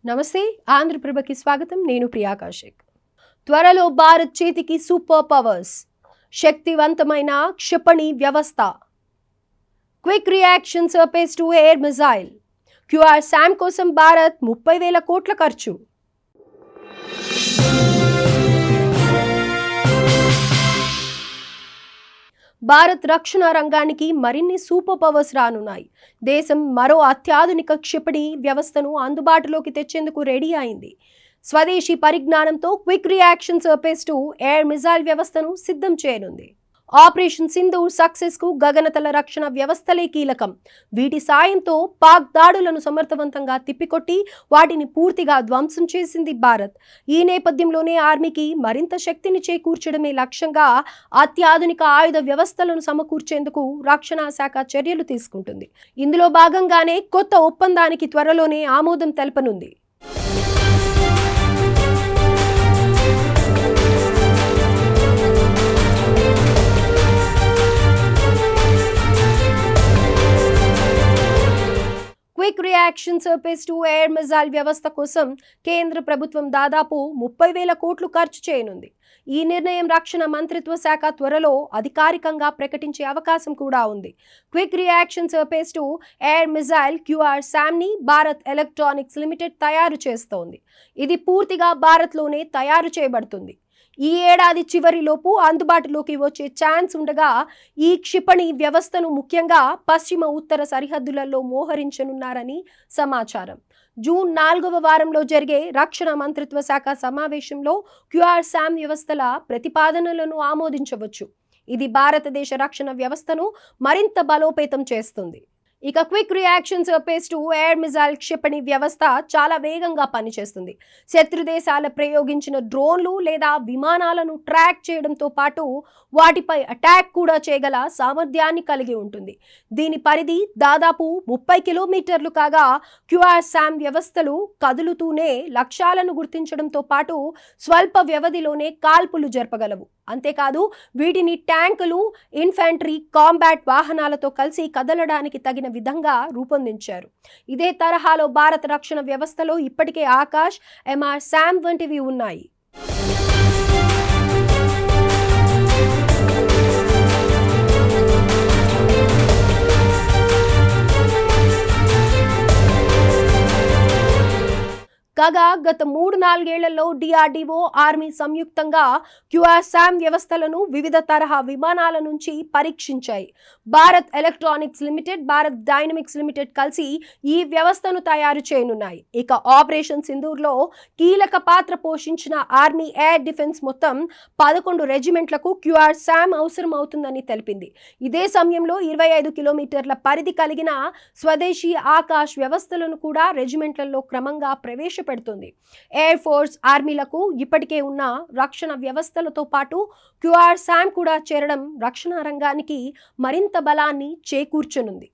నమస్తే ఆంధ్రప్రభకి స్వాగతం. నేను ప్రియా కౌశిక్. త్వరలో భారత్ చేతికి సూపర్ పవర్స్, శక్తివంతమైన క్షిపణి వ్యవస్థ, quick reaction surface to air missile, QRSAM కోసం భారత్ 30,000 కోట్ల ఖర్చు. భారత్ రక్షణ రంగానికి మరిన్ని సూపర్ పవర్స్ రానున్నాయి. దేశం మరో అత్యాధునిక క్షిపణి వ్యవస్థను అందుబాటులోకి తెచ్చేందుకు రెడీ అయింది. స్వదేశీ పరిజ్ఞానంతో quick reaction surface to air missile వ్యవస్థను సిద్ధం చేయనుంది. ఆపరేషన్ సింధూర్ సక్సెస్ కు గగనతల రక్షణ వ్యవస్థలే కీలకం. వీటి సాయంతో పాక్ దాడులను సమర్థవంతంగా తిప్పికొట్టి వాటిని పూర్తిగా ధ్వంసం చేసింది భారత్. ఈ నేపథ్యంలోనే ఆర్మీకి మరింత శక్తిని చేకూర్చడమే లక్ష్యంగా అత్యాధునిక ఆయుధ వ్యవస్థలను సమకూర్చేందుకు రక్షణ శాఖ చర్యలు తీసుకుంటుంది. ఇందులో భాగంగానే కొత్త ఒప్పందానికి త్వరలోనే ఆమోదం తెలపనుంది. Quick reaction surface to air missile వ్యవస్థ కోసం కేంద్ర ప్రభుత్వం దాదాపు 30,000 కోట్లు ఖర్చు చేయనుంది. ఈ నిర్ణయం రక్షణ మంత్రిత్వ శాఖ త్వరలో అధికారికంగా ప్రకటించే అవకాశం కూడా ఉంది. Quick reaction surface to air missile QRSAM ని భారత్ ఎలక్ట్రానిక్స్ లిమిటెడ్ తయారు చేస్తోంది. ఇది పూర్తిగా భారత్లోనే తయారు చేయబడుతుంది. ఈ ఏడాది చివరిలోపు అందుబాటులోకి వచ్చే ఛాన్స్ ఉండగా ఈ క్షిపణి వ్యవస్థను ముఖ్యంగా పశ్చిమ ఉత్తర సరిహద్దులలో మోహరించనున్నారని సమాచారం. జూన్ 4వ వారంలో జరిగే రక్షణ మంత్రిత్వ శాఖ సమావేశంలో QRSAM వ్యవస్థల ప్రతిపాదనలను ఆమోదించవచ్చు. ఇది భారతదేశ రక్షణ వ్యవస్థను మరింత బలోపేతం చేస్తుంది. ఇక quick reaction surface to air missile క్షిపణి వ్యవస్థ చాలా వేగంగా పనిచేస్తుంది. శత్రు దేశాల ప్రయోగించిన డ్రోన్లు లేదా విమానాలను ట్రాక్ చేయడంతో పాటు వాటిపై అటాక్ కూడా చేయగల సామర్థ్యాన్ని కలిగి ఉంటుంది. దీని పరిధి దాదాపు 30 కిలోమీటర్లు కాగా QRSAM వ్యవస్థలు కదులుతూనే లక్ష్యాలను గుర్తించడంతో పాటు స్వల్ప వ్యవధిలోనే కాల్పులు జరపగలవు. అంతేకాదు వీటిని ట్యాంకులు, ఇన్ఫాంట్రీ, కాంబాట్ వాహనాలతో కలిసి కదలడానికి తగిన విధంగా రూపొందించారు. ఇదే తరహాలో భారత రక్షణ వ్యవస్థలో ఇప్పటికే ఆకాశ్, MR-SAM వంటివి ఉన్నాయి. కాగా గత 3-4 ఏళ్లలో DRDO, ఆర్మీ సంయుక్తంగా QRSAM వ్యవస్థలను వివిధ తరహా విమానాల నుంచి పరీక్షించాయి. Bharat electronics limited, Bharat dynamics limited కలిసి ఈ వ్యవస్థను తయారు చేయనున్నాయి. ఇక ఆపరేషన్ సింధూర్లో కీలక పాత్ర పోషించిన ఆర్మీ ఎయిర్ డిఫెన్స్ మొత్తం 11 రెజిమెంట్లకు QRSAM అవసరం అవుతుందని తెలిపింది. ఇదే సమయంలో 25 కిలోమీటర్ల పరిధి కలిగిన స్వదేశీ ఆకాశ్ వ్యవస్థలను కూడా రెజిమెంట్లలో క్రమంగా ప్రవేశపెడుతుంది. ఎయిర్ ఫోర్స్, ఆర్మీలకు ఇప్పటికే ఉన్న రక్షణ వ్యవస్థలతో పాటు QRSAM కూడా చేరడం రక్షణ రంగానికి మరింత బలాన్ని చేకూర్చనుంది.